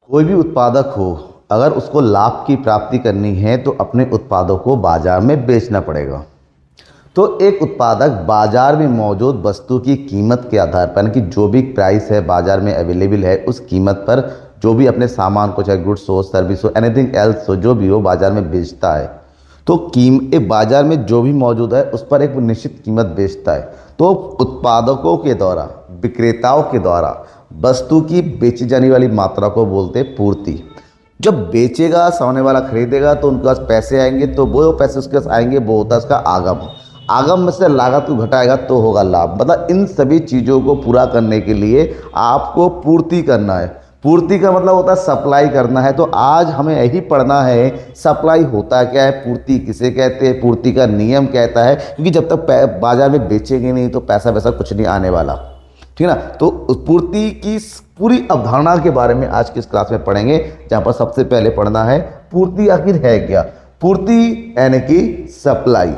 कोई भी उत्पादक हो, अगर उसको लाभ की प्राप्ति करनी है तो अपने उत्पादों को बाजार में बेचना पड़ेगा। तो एक उत्पादक बाजार में मौजूद वस्तु की कीमत के आधार पर, यानी कि जो भी प्राइस है बाजार में अवेलेबल है उस कीमत पर जो भी अपने सामान को, चाहे गुड्स हो, सर्विस हो, एनीथिंग एल्स हो, जो भी हो, बाजार में बेचता है। तो एक बाजार में जो भी मौजूद है उस पर एक निश्चित कीमत बेचता है। तो उत्पादकों के द्वारा, विक्रेताओं के द्वारा वस्तु की बेची जाने वाली मात्रा को बोलते हैं पूर्ति। जब बेचेगा, सामने वाला खरीदेगा तो उनके पास पैसे आएंगे, तो वो पैसे उसके पास आएंगे, वो होता है उसका आगम। आगम में से लागत को घटाएगा तो होगा लाभ। मतलब इन सभी चीज़ों को पूरा करने के लिए आपको पूर्ति करना है। पूर्ति का मतलब होता है सप्लाई करना है। तो आज हमें यही पढ़ना है सप्लाई होता क्या है, पूर्ति किसे कहते हैं, पूर्ति का नियम कहता है। क्योंकि जब तक बाजार में बेचेंगे नहीं तो पैसा वैसा कुछ नहीं आने वाला, ठीक है ना। तो पूर्ति की पूरी अवधारणा के बारे में आज की इस क्लास में पढ़ेंगे, जहाँ पर सबसे पहले पढ़ना है पूर्ति आखिर है क्या। पूर्ति यानी कि सप्लाई।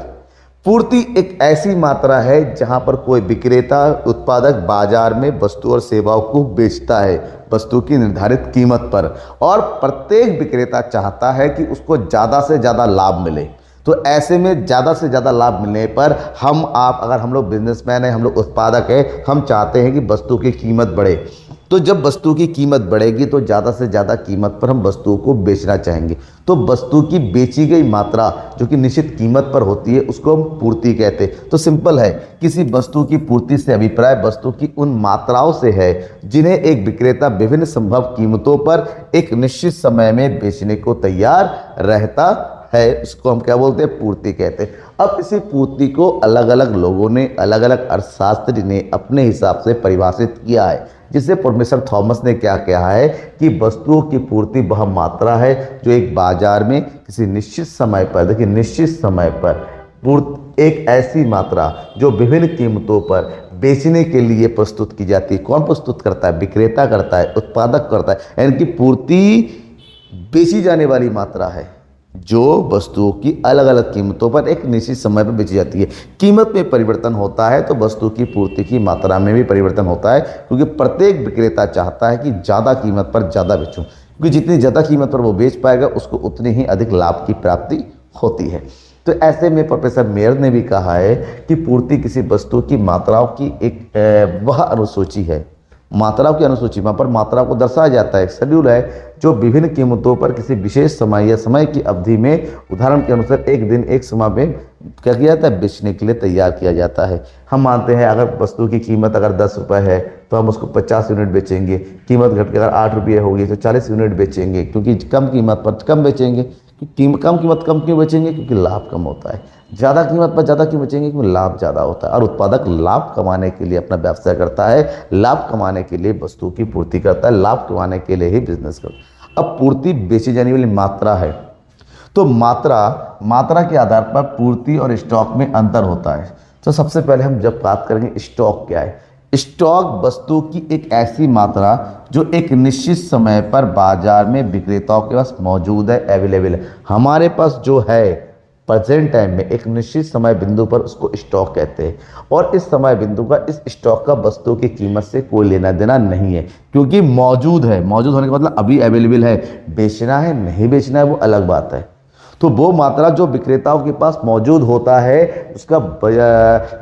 पूर्ति एक ऐसी मात्रा है जहां पर कोई विक्रेता, उत्पादक बाजार में वस्तु और सेवाओं को बेचता है वस्तु की निर्धारित कीमत पर, और प्रत्येक विक्रेता चाहता है कि उसको ज़्यादा से ज़्यादा लाभ मिले। तो ऐसे में ज़्यादा से ज़्यादा लाभ मिलने पर अगर हम लोग बिजनेसमैन हैं, हम लोग उत्पादक हैं, हम चाहते हैं कि वस्तु की कीमत बढ़े। तो जब वस्तु की कीमत बढ़ेगी तो ज़्यादा से ज़्यादा कीमत पर हम वस्तुओं को बेचना चाहेंगे। तो वस्तु की बेची गई मात्रा जो कि निश्चित कीमत पर होती है उसको हम पूर्ति कहते हैं। तो सिंपल है, किसी वस्तु की पूर्ति से अभिप्राय वस्तु की उन मात्राओं से है जिन्हें एक विक्रेता विभिन्न संभव कीमतों पर एक निश्चित समय में बेचने को तैयार रहता है। उसको हम क्या बोलते हैं, पूर्ति कहते हैं। अब इसी पूर्ति को अलग अलग लोगों ने, अलग अलग अर्थशास्त्री ने अपने हिसाब से परिभाषित किया है, जिसे प्रोफेसर थॉमस ने क्या कहा है कि वस्तुओं की पूर्ति वह मात्रा है जो एक बाजार में किसी निश्चित समय पर, देखिए निश्चित समय पर एक ऐसी मात्रा जो विभिन्न कीमतों पर बेचने के लिए प्रस्तुत की जाती है। कौन प्रस्तुत करता है, विक्रेता करता है, उत्पादक करता है। यानी कि पूर्ति बेची जाने वाली मात्रा है जो वस्तुओं की अलग अलग कीमतों पर एक निश्चित समय पर बेची जाती है। कीमत में परिवर्तन होता है तो वस्तु की पूर्ति की मात्रा में भी परिवर्तन होता है, क्योंकि प्रत्येक विक्रेता चाहता है कि ज़्यादा कीमत पर ज़्यादा बेचूं, क्योंकि जितनी ज़्यादा कीमत पर वो बेच पाएगा उसको उतनी ही अधिक लाभ की प्राप्ति होती है। तो ऐसे में प्रोफेसर मेयर ने भी कहा है कि पूर्ति किसी वस्तु की मात्राओं की एक वह अनुसूची है, मात्राओं की अनुसूची। वहाँ पर मात्राओं को दर्शाया जाता है, एक शेड्यूल है जो विभिन्न कीमतों पर किसी विशेष समय या समय की अवधि में, उदाहरण के अनुसार एक दिन एक समय में क्या किया जाता है, बेचने के लिए तैयार किया जाता है। हम मानते हैं अगर वस्तु की कीमत अगर 10 रुपये है तो हम उसको 50 यूनिट बेचेंगे। कीमत घट के अगर 8 रुपये होगी तो 40 यूनिट बेचेंगे, क्योंकि कम कीमत पर कम बेचेंगे। कम कीमत कम क्यों बेचेंगे, क्योंकि लाभ कम होता है। ज़्यादा कीमत पर ज़्यादा क्यों बेचेंगे, क्योंकि लाभ ज़्यादा होता है। और उत्पादक लाभ कमाने के लिए अपना व्यवसाय करता है, लाभ कमाने के लिए वस्तु की पूर्ति करता है, लाभ कमाने के लिए ही बिजनेस करता है। अब पूर्ति बेची जाने वाली मात्रा है, तो मात्रा के आधार पर पूर्ति और स्टॉक में अंतर होता है। तो सबसे पहले हम जब बात करेंगे स्टॉक क्या है। स्टॉक वस्तु की एक ऐसी मात्रा जो एक निश्चित समय पर बाजार में विक्रेताओं के पास मौजूद है, अवेलेबल है। हमारे पास जो है प्रेजेंट टाइम में एक निश्चित समय बिंदु पर उसको स्टॉक कहते हैं, और इस समय बिंदु का, इस स्टॉक का वस्तु की कीमत से कोई लेना देना नहीं है, क्योंकि मौजूद है। मौजूद होने का मतलब अभी अवेलेबल है। बेचना है नहीं बेचना है वो अलग बात है। तो वो मात्रा जो विक्रेताओं के पास मौजूद होता है उसका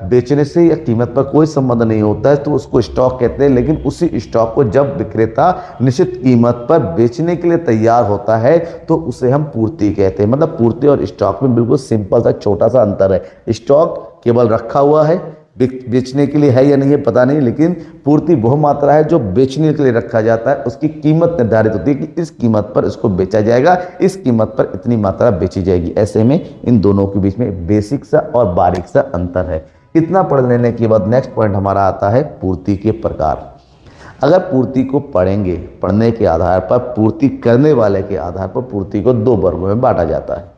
बेचने से या कीमत पर कोई संबंध नहीं होता है, तो उसको स्टॉक कहते हैं। लेकिन उसी स्टॉक को जब विक्रेता निश्चित कीमत पर बेचने के लिए तैयार होता है तो उसे हम पूर्ति कहते हैं। मतलब पूर्ति और स्टॉक में बिल्कुल सिंपल सा छोटा सा अंतर है। स्टॉक केवल रखा हुआ है, बेचने के लिए है या नहीं है पता नहीं, लेकिन पूर्ति वह मात्रा है जो बेचने के लिए रखा जाता है। उसकी कीमत निर्धारित होती है कि इस कीमत पर इसको बेचा जाएगा, इस कीमत पर इतनी मात्रा बेची जाएगी। ऐसे में इन दोनों के बीच में बेसिक सा और बारीक सा अंतर है। इतना पढ़ लेने के बाद नेक्स्ट पॉइंट हमारा आता है पूर्ति के प्रकार। अगर पूर्ति को पढ़ेंगे, पढ़ने के आधार पर, पूर्ति करने वाले के आधार पर पूर्ति को 2 वर्गों में बांटा जाता है।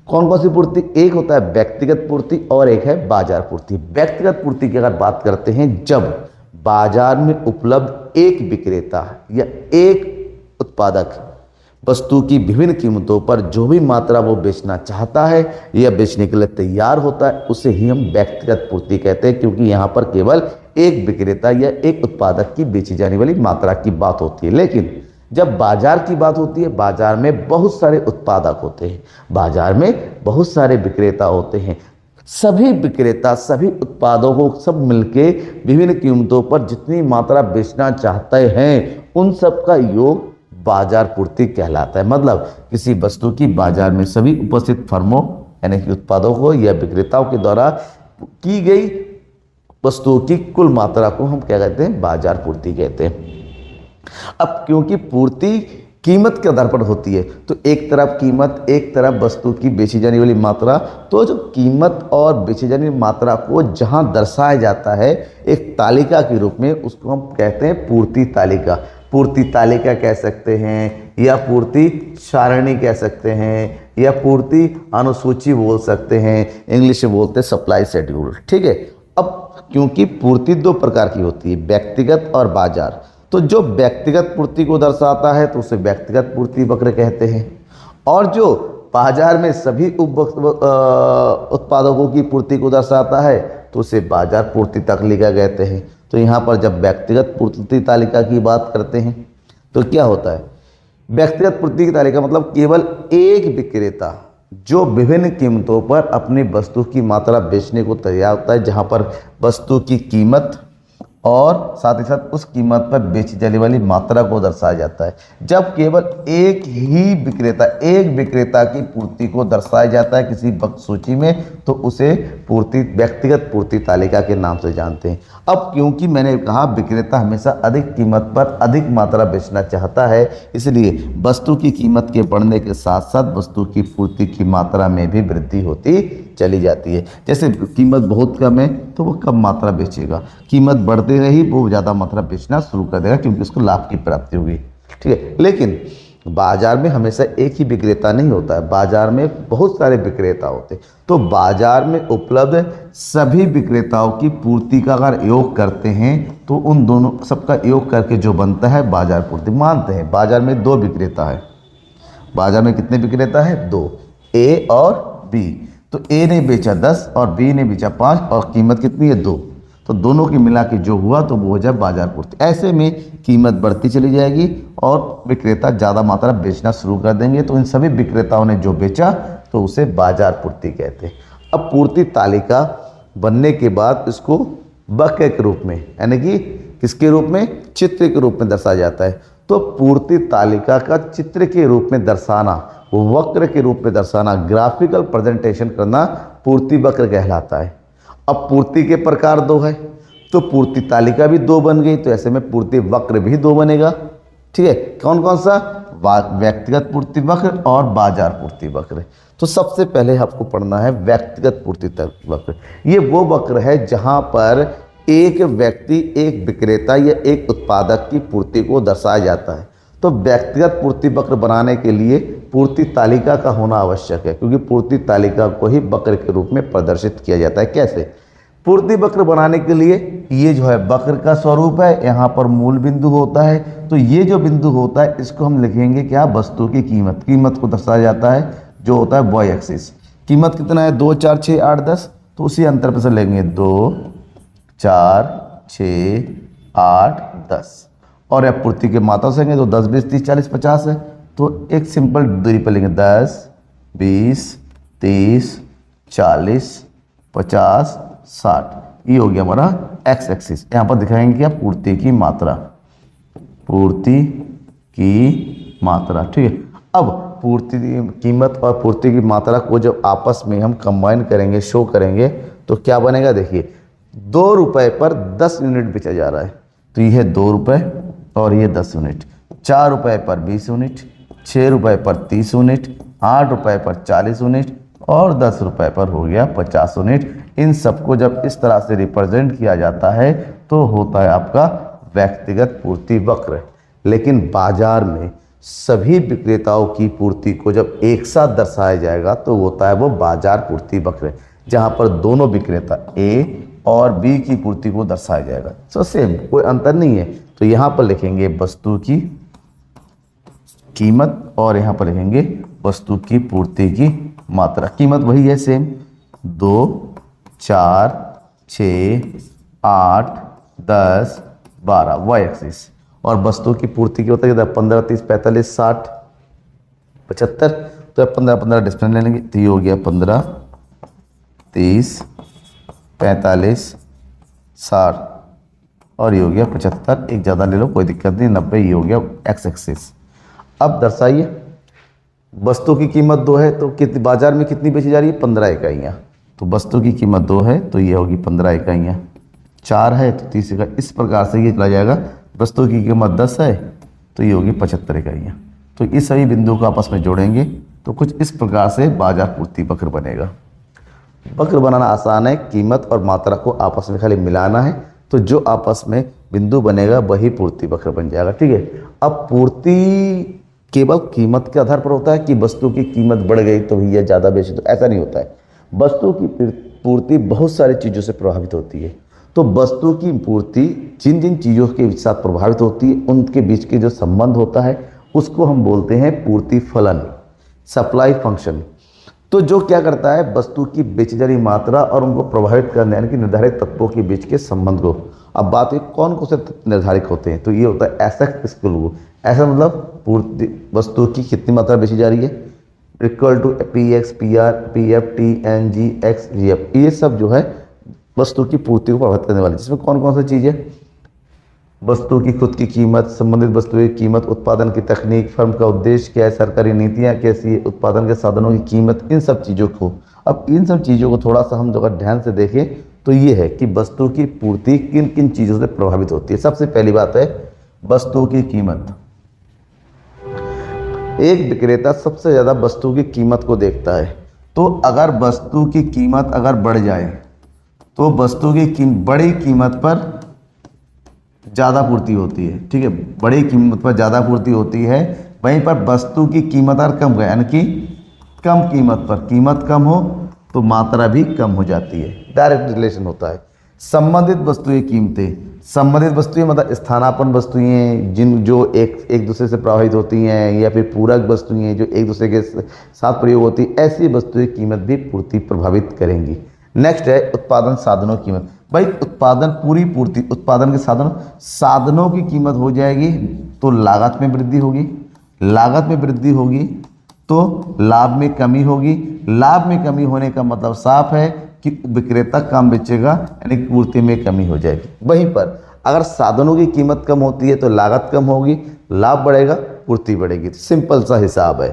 कौन कौन सी पूर्ति, एक होता है व्यक्तिगत पूर्ति और एक है बाजार पूर्ति। व्यक्तिगत पूर्ति की अगर बात करते हैं, जब बाजार में उपलब्ध एक विक्रेता या एक उत्पादक वस्तु की विभिन्न कीमतों पर जो भी मात्रा वो बेचना चाहता है या बेचने के लिए तैयार होता है, उसे ही हम व्यक्तिगत पूर्ति कहते हैं, क्योंकि यहाँ पर केवल एक विक्रेता या एक उत्पादक की बेची जाने वाली मात्रा की बात होती है। लेकिन जब बाजार की बात होती है, बाजार में बहुत सारे उत्पादक होते हैं, बाजार में बहुत सारे विक्रेता होते हैं। सभी विक्रेता सभी उत्पादों को सब मिलके विभिन्न कीमतों पर जितनी मात्रा बेचना चाहते हैं, उन सब का योग बाजार पूर्ति कहलाता है। मतलब किसी वस्तु की बाजार में सभी उपस्थित फर्मों यानी कि उत्पादों को या विक्रेताओं के द्वारा की गई वस्तुओं की कुल मात्रा को हम क्या कहते हैं? बाजार पूर्ति कहते हैं। अब क्योंकि पूर्ति कीमत के आधार पर होती है, तो एक तरफ कीमत, एक तरफ वस्तु की बेची जाने वाली मात्रा, तो जो कीमत और बेची जाने वाली मात्रा को जहां दर्शाया जाता है एक तालिका के रूप में, उसको हम कहते हैं पूर्ति तालिका। पूर्ति तालिका कह सकते हैं, या पूर्ति सारणी कह सकते हैं, या पूर्ति अनुसूची बोल सकते हैं, इंग्लिश में बोलते हैं सप्लाई शेड्यूल। ठीक है। अब क्योंकि पूर्ति दो प्रकार की होती है, व्यक्तिगत और बाजार। तो जो व्यक्तिगत पूर्ति को दर्शाता है तो उसे व्यक्तिगत पूर्ति वक्र कहते हैं, और जो बाजार में सभी उत्पादकों की पूर्ति को दर्शाता है तो उसे बाजार पूर्ति तालिका कहते हैं। तो यहाँ पर जब व्यक्तिगत पूर्ति तालिका की बात करते हैं तो क्या होता है? व्यक्तिगत पूर्ति की तालिका मतलब केवल एक विक्रेता जो विभिन्न कीमतों पर अपनी वस्तु की मात्रा बेचने को तैयार होता है, जहाँ पर वस्तु की कीमत और साथ ही साथ उस कीमत पर बेची जाने वाली मात्रा को दर्शाया जाता है। जब केवल एक ही विक्रेता की पूर्ति को दर्शाया जाता है किसी वक्त सूची में, तो उसे व्यक्तिगत पूर्ति तालिका के नाम से जानते हैं। अब क्योंकि मैंने कहा विक्रेता हमेशा अधिक कीमत पर अधिक मात्रा बेचना चाहता है, इसलिए वस्तु की कीमत के बढ़ने के साथ साथ वस्तु की पूर्ति की मात्रा में भी वृद्धि होती चली जाती है। जैसे कीमत बहुत कम है तो वो कम मात्रा बेचेगा, कीमत बढ़ती रही वो ज़्यादा मात्रा बेचना शुरू कर देगा क्योंकि उसको लाभ की प्राप्ति होगी। ठीक है। लेकिन बाजार में हमेशा एक ही विक्रेता नहीं होता है, बाजार में बहुत सारे विक्रेता होते हैं। तो बाजार में उपलब्ध सभी विक्रेताओं की पूर्ति का अगर योग करते हैं तो उन दोनों सबका योग करके जो बनता है बाजार पूर्ति। मानते हैं बाजार में दो विक्रेता है, बाजार में कितने विक्रेता है? दो, ए और बी। तो ए ने बेचा 10 और बी ने बेचा 5 और कीमत कितनी है? 2। तो दोनों की मिला के जो हुआ तो वो हो जाए बाजार पूर्ति। ऐसे में कीमत बढ़ती चली जाएगी और विक्रेता ज़्यादा मात्रा बेचना शुरू कर देंगे। तो इन सभी विक्रेताओं ने जो बेचा तो उसे बाजार पूर्ति कहते हैं। अब पूर्ति तालिका बनने के बाद इसको वक्र के रूप में यानी कि किसके रूप में? चित्र के रूप में दर्शाया जाता है। तो पूर्ति तालिका का चित्र के रूप में दर्शाना, वक्र के रूप में दर्शाना, ग्राफिकल प्रेजेंटेशन करना पूर्ति वक्र कहलाता है। अब पूर्ति के प्रकार दो है तो पूर्ति तालिका भी दो बन गई, तो ऐसे में पूर्ति वक्र भी दो बनेगा। ठीक है। कौन कौन सा? व्यक्तिगत पूर्ति वक्र और बाजार पूर्ति वक्र। तो सबसे पहले आपको पढ़ना है व्यक्तिगत पूर्ति वक्र। ये वो वक्र है जहां पर एक व्यक्ति, एक विक्रेता या एक उत्पादक की पूर्ति को दर्शाया जाता है। तो व्यक्तिगत पूर्ति वक्र बनाने के लिए पूर्ति तालिका का होना आवश्यक है, क्योंकि पूर्ति तालिका को ही वक्र के रूप में प्रदर्शित किया जाता है। कैसे? पूर्ति वक्र बनाने के लिए ये जो है वक्र का स्वरूप है, यहाँ पर मूल बिंदु होता है। तो ये जो बिंदु होता है इसको हम लिखेंगे क्या? वस्तु की कीमत। कीमत को दर्शाया जाता है जो होता है वाई एक्सिस। कीमत कितना है? 2, 4, 6, 8, 10। तो उसी अंतर पर से लेंगे 2, 4, 6, 8, 10। और अब पूर्ति के मात्रा से लेंगे तो 10, 20, 30, 40, 50 है। तो एक सिंपल दूरी पर लेंगे 10, 20, 30, 40, 50, 60। ये हो गया हमारा एक्स एक्सिस। यहाँ पर दिखाएंगे क्या? पूर्ति की मात्रा, पूर्ति की मात्रा। ठीक है। अब पूर्ति कीमत और पूर्ति की मात्रा को जब आपस में हम कंबाइन करेंगे, शो करेंगे, तो क्या बनेगा? देखिए 2 रुपये पर 10 यूनिट बेचा जा रहा है, तो ये है 2 रुपये और ये 10 यूनिट। 4 रुपये पर 20 यूनिट, 6 रुपये पर 30 यूनिट, 8 रुपये पर 40 यूनिट और 10 रुपये पर हो गया 50 यूनिट। इन सबको जब इस तरह से रिप्रेजेंट किया जाता है तो होता है आपका व्यक्तिगत पूर्ति वक्र। लेकिन बाजार में सभी विक्रेताओं की पूर्ति को जब एक साथ दर्शाया जाएगा तो होता है वो बाजार पूर्ति वक्र, जहाँ पर दोनों विक्रेता ए और बी की पूर्ति को दर्शाया जाएगा। तो सेम, कोई अंतर नहीं है। तो यहाँ पर लिखेंगे वस्तु की कीमत और यहाँ पर लिखेंगे वस्तु की पूर्ति की मात्रा। कीमत वही है सेम, 2, 4, 6, 8, 10, 12 वाई एक्सिस। और वस्तु की पूर्ति की होता है 15, 30, 45, 60, 75। तो 15, 15 डिफरेंट ले लेंगे तो ये हो गया 15, 30, 45, 60 और ये हो गया 75। एक ज़्यादा ले लो कोई दिक्कत नहीं, 90। ये हो गया एक्स एक्सिस। अब दर्शाइए वस्तु की कीमत 2 है तो कितनी बाजार में कितनी बेची जा रही है? 15 इकाइयाँ। तो वस्तु की कीमत 2 है तो ये होगी 15 इकाइयाँ। 4 है तो 30 इकाई। इस प्रकार से ये चला जाएगा। वस्तु की कीमत 10 है तो ये होगी 75 इकाइयाँ। तो इस सभी बिंदु को आपस में जोड़ेंगे तो कुछ इस प्रकार से बाजार पूर्ति वक्र बनेगा। वक्र बनाना आसान है, कीमत और मात्रा को आपस में खाली मिलाना है तो जो आपस में बिंदु बनेगा वही पूर्ति वक्र बन जाएगा। ठीक है। अब पूर्ति केवल कीमत के आधार पर होता है कि वस्तु की कीमत बढ़ गई तो भैया ज़्यादा बेचे, तो ऐसा नहीं होता है। वस्तु की पूर्ति बहुत सारी चीज़ों से प्रभावित होती है। तो वस्तु की पूर्ति जिन जिन चीज़ों के साथ प्रभावित होती है उनके बीच के जो संबंध होता है उसको हम बोलते हैं पूर्ति फलन, सप्लाई फंक्शन। तो जो क्या करता है वस्तु की बेची जा रही मात्रा और उनको प्रभावित करने यानी कि निर्धारित तत्वों के बीच के संबंध को। अब बात है कौन कौन से तत्व निर्धारित होते हैं, तो ये होता है एस ऐसा मतलब पूर्ति वस्तु की कितनी मात्रा बेची जा रही है equal to PX, PR, PF, TN, GX, GF। ये सब जो है वस्तु की पूर्ति को प्रभावित करने वाली। जिसमें कौन कौन सी चीज़ें? वस्तु की खुद की कीमत, संबंधित वस्तु की कीमत, उत्पादन की तकनीक, फर्म का उद्देश्य क्या है, सरकारी नीतियाँ कैसी है, उत्पादन के साधनों की कीमत, इन सब चीज़ों को। अब इन सब चीज़ों को थोड़ा सा हम अगर ध्यान से देखें तो ये है कि वस्तु की पूर्ति किन किन चीज़ों से प्रभावित होती है। सबसे पहली बात है वस्तु की कीमत। एक विक्रेता सबसे ज़्यादा वस्तु की कीमत को देखता है। तो अगर वस्तु की कीमत अगर बढ़ जाए तो वस्तु की बड़ी कीमत पर ज़्यादा पूर्ति होती है। ठीक है, बड़ी कीमत पर ज़्यादा पूर्ति होती है। वहीं पर वस्तु की कीमत अगर कम गए यानी कि कम कीमत पर कीमत कम हो तो मात्रा भी कम हो जाती है। डायरेक्ट रिलेशन होता है। संबंधित वस्तुएं कीमतें, संबंधित वस्तुएं मतलब स्थानापन्न वस्तुएं जिन जो एक दूसरे से प्रभावित होती हैं या फिर पूरक वस्तुएं जो एक दूसरे के साथ प्रयोग होती हैं, ऐसी वस्तुएं कीमत भी पूर्ति प्रभावित करेंगी। नेक्स्ट है उत्पादन साधनों की कीमत। भाई उत्पादन पूरी पूर्ति, उत्पादन के साधनों की कीमत हो जाएगी तो लागत में वृद्धि होगी, लागत में वृद्धि होगी तो लाभ में कमी होगी, लाभ में कमी होने का मतलब साफ है कि विक्रेता कम बेचेगा यानी पूर्ति में कमी हो जाएगी। वहीं पर अगर साधनों की कीमत कम होती है तो लागत कम होगी, लाभ बढ़ेगा, पूर्ति बढ़ेगी। तो सिंपल सा हिसाब है।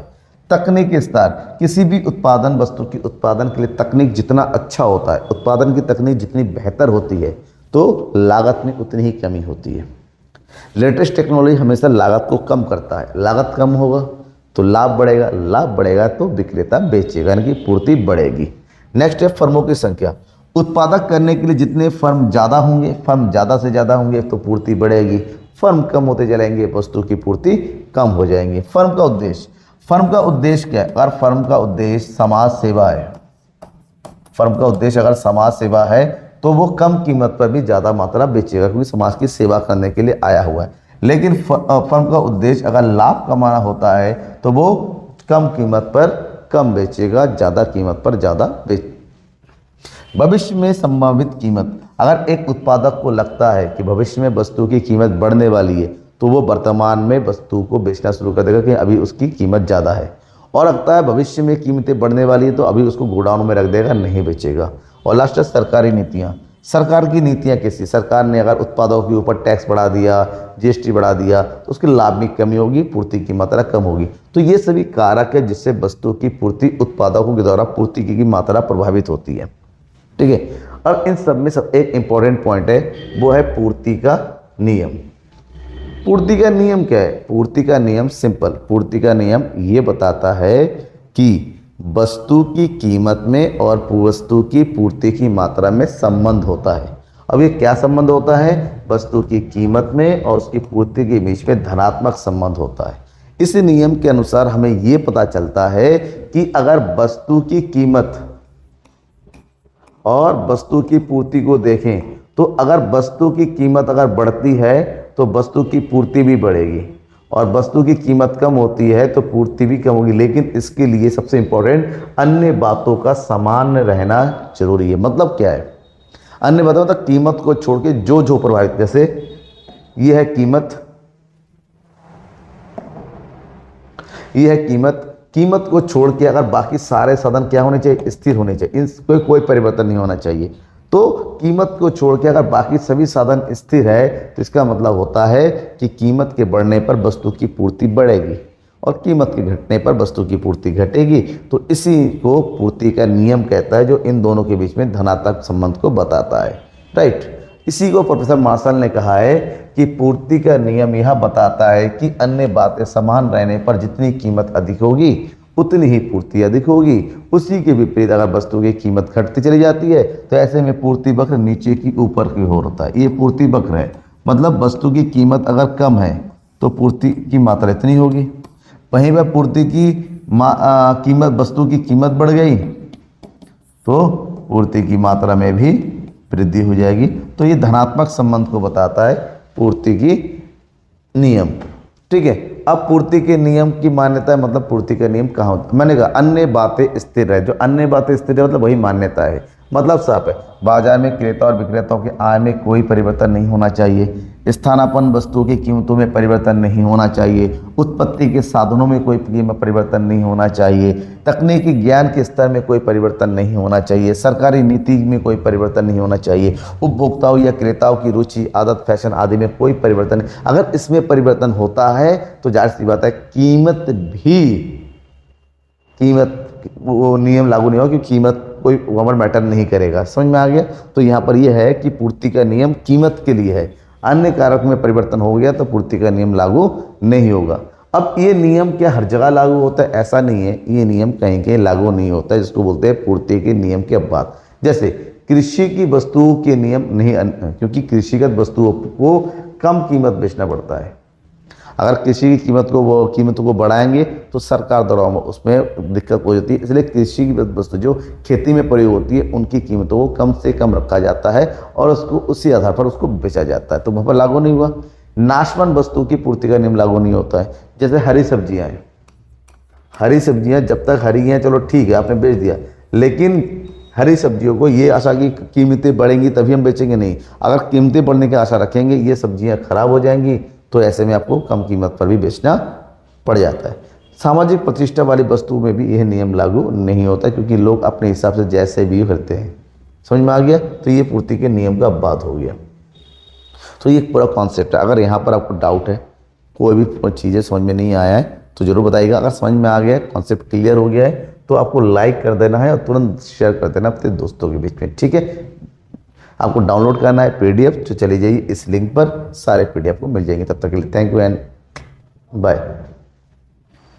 तकनीक स्तर, किसी भी उत्पादन वस्तु की उत्पादन के लिए तकनीक जितना अच्छा होता है, उत्पादन की तकनीक जितनी बेहतर होती है तो लागत में उतनी ही कमी होती है। लेटेस्ट टेक्नोलॉजी हमेशा लागत को कम करता है। लागत कम होगा तो लाभ बढ़ेगा, लाभ बढ़ेगा तो विक्रेता बेचेगा यानी कि पूर्ति बढ़ेगी। नेक्स्ट है फर्मों की संख्या। उत्पादक करने के लिए जितने फर्म ज़्यादा होंगे, फर्म ज़्यादा से ज़्यादा होंगे तो पूर्ति बढ़ेगी। फर्म कम होते चलेंगे वस्तु की पूर्ति कम हो जाएंगी। फर्म का उद्देश्य, फर्म का उद्देश्य क्या है? अगर फर्म का उद्देश्य समाज सेवा है, फर्म का उद्देश्य अगर समाज सेवा है तो वो कम कीमत पर भी ज़्यादा मात्रा बेचेगा क्योंकि समाज की सेवा करने के लिए आया हुआ है। लेकिन फर्म का उद्देश्य अगर लाभ कमाना होता है तो वो कम कीमत पर कम बेचेगा, ज़्यादा कीमत पर ज़्यादा बेच। भविष्य में संभावित कीमत, अगर एक उत्पादक को लगता है कि भविष्य में वस्तु की कीमत बढ़ने वाली है तो वो वर्तमान में वस्तु को बेचना शुरू कर देगा कि अभी उसकी कीमत ज़्यादा है, और लगता है भविष्य में कीमतें बढ़ने वाली है तो अभी उसको गोडाउन में रख देगा, नहीं बेचेगा। और लास्ट है सरकारी नीतियाँ। सरकार की नीतियाँ कैसी? सरकार ने अगर उत्पादों के ऊपर टैक्स बढ़ा दिया, GST बढ़ा दिया तो उसके लाभ में कमी होगी, पूर्ति की मात्रा कम होगी। तो ये सभी कारक है जिससे वस्तु की पूर्ति उत्पादकों के द्वारा पूर्ति की मात्रा प्रभावित होती है। ठीक है। और इन सब में सब एक इम्पॉर्टेंट पॉइंट है, वो है पूर्ति का नियम। पूर्ति का नियम क्या है? पूर्ति का नियम सिंपल, पूर्ति का नियम ये बताता है कि वस्तु की कीमत में और वस्तु की पूर्ति की मात्रा में संबंध होता है। अब ये क्या संबंध होता है? वस्तु की कीमत में और उसकी पूर्ति के बीच में धनात्मक संबंध होता है। इस नियम के अनुसार हमें ये पता चलता है कि अगर वस्तु की कीमत और वस्तु की पूर्ति को देखें तो अगर वस्तु की कीमत अगर बढ़ती है तो वस्तु की पूर्ति भी बढ़ेगी, और वस्तु की कीमत कम होती है तो पूर्ति भी कम होगी। लेकिन इसके लिए सबसे इम्पोर्टेंट अन्य बातों का समान रहना जरूरी है। मतलब क्या है? अन्य बातों मतलब कीमत को छोड़ के जो प्रभावित, जैसे ये है कीमत ये है कीमत। कीमत को छोड़ के अगर बाकी सारे साधन क्या होने चाहिए, स्थिर होने चाहिए, इनमें कोई परिवर्तन नहीं होना चाहिए। तो कीमत को छोड़ के अगर बाकी सभी साधन स्थिर है तो इसका मतलब होता है कि कीमत के बढ़ने पर वस्तु की पूर्ति बढ़ेगी और कीमत के घटने पर वस्तु की पूर्ति घटेगी। तो इसी को पूर्ति का नियम कहता है, जो इन दोनों के बीच में धनात्मक संबंध को बताता है। राइट। इसी को प्रोफेसर मार्शल ने कहा है कि पूर्ति का नियम यह बताता है कि अन्य बातें समान रहने पर जितनी कीमत अधिक होगी उतनी ही पूर्ति अधिक होगी। उसी के विपरीत अगर वस्तु की कीमत घटती चली जाती है तो ऐसे में पूर्ति वक्र नीचे की ऊपर की ओर होता है। ये पूर्ति वक्र है, मतलब वस्तु की कीमत अगर कम है तो पूर्ति की मात्रा इतनी होगी, वहीं पर पूर्ति की कीमत, वस्तु की कीमत बढ़ गई तो पूर्ति की मात्रा में भी वृद्धि हो जाएगी। तो ये धनात्मक संबंध को बताता है पूर्ति की नियम। ठीक है। अब पूर्ति के नियम की मान्यता है, मतलब पूर्ति का नियम कहाँ होता है? मैंने कहा अन्य बातें स्थिर है। जो अन्य बातें स्थिर है मतलब वही मान्यता है, मतलब साफ है। बाजार में क्रेता और विक्रेताओं के आय में कोई परिवर्तन नहीं होना चाहिए, स्थानापन्न वस्तुओं की कीमतों में परिवर्तन नहीं होना चाहिए, उत्पत्ति के साधनों में कोई परिवर्तन नहीं होना चाहिए, तकनीकी ज्ञान के स्तर में कोई परिवर्तन नहीं होना चाहिए, सरकारी नीति में कोई परिवर्तन नहीं होना चाहिए, उपभोक्ताओं या क्रेताओं की रुचि, आदत, फैशन आदि में कोई परिवर्तन नहीं। अगर इसमें परिवर्तन होता है तो जाहिर सी बात है कीमत वो नियम लागू नहीं होगा, क्योंकि कीमत कोई ओवर मैटर नहीं करेगा। समझ में आ गया? तो यहाँ पर यह है कि पूर्ति का नियम कीमत के लिए है, अन्य कारक में परिवर्तन हो गया तो पूर्ति का नियम लागू नहीं होगा। अब ये नियम क्या हर जगह लागू होता है? ऐसा नहीं है, ये नियम कहीं कहीं लागू नहीं होता है, जिसको बोलते हैं पूर्ति के नियम के अपवाद। जैसे कृषि की वस्तुओं के नियम नहीं, क्योंकि कृषिगत वस्तुओं को कम कीमत बेचना पड़ता है। अगर कृषि की कीमतों को बढ़ाएंगे तो सरकार द्वारा उसमें दिक्कत हो जाती है, इसलिए कृषि की वस्तु जो खेती में प्रयोग होती है उनकी कीमतों को कम से कम रखा जाता है और उसको उसी आधार पर उसको बेचा जाता है। तो वहाँ पर लागू नहीं हुआ। नाशवान वस्तु की पूर्ति का नियम लागू नहीं होता है। जैसे हरी सब्जियाँ हैं, हरी सब्जियाँ जब तक हरी हैं चलो ठीक है आपने बेच दिया, लेकिन हरी सब्जियों को ये आशा की कीमतें बढ़ेंगी तभी हम बेचेंगे नहीं। अगर कीमतें बढ़ने की आशा रखेंगे ये सब्जियाँ खराब हो जाएंगी, तो ऐसे में आपको कम कीमत पर भी बेचना पड़ जाता है। सामाजिक प्रतिष्ठा वाली वस्तुओं में भी यह नियम लागू नहीं होता, क्योंकि लोग अपने हिसाब से जैसे भी करते हैं। समझ में आ गया? तो ये पूर्ति के नियम का बात हो गया। तो ये पूरा कॉन्सेप्ट है। अगर यहाँ पर आपको डाउट है, कोई भी चीज़ें समझ में नहीं आया है तो जरूर बताइएगा। अगर समझ में आ गया है, कॉन्सेप्ट क्लियर हो गया है, तो आपको लाइक कर देना है और तुरंत शेयर कर देना अपने दोस्तों के बीच में। ठीक है। आपको डाउनलोड करना है PDF, तो चले जाइए इस लिंक पर, सारे PDF को मिल जाएंगे। तब तक के लिए थैंक यू एंड बाय।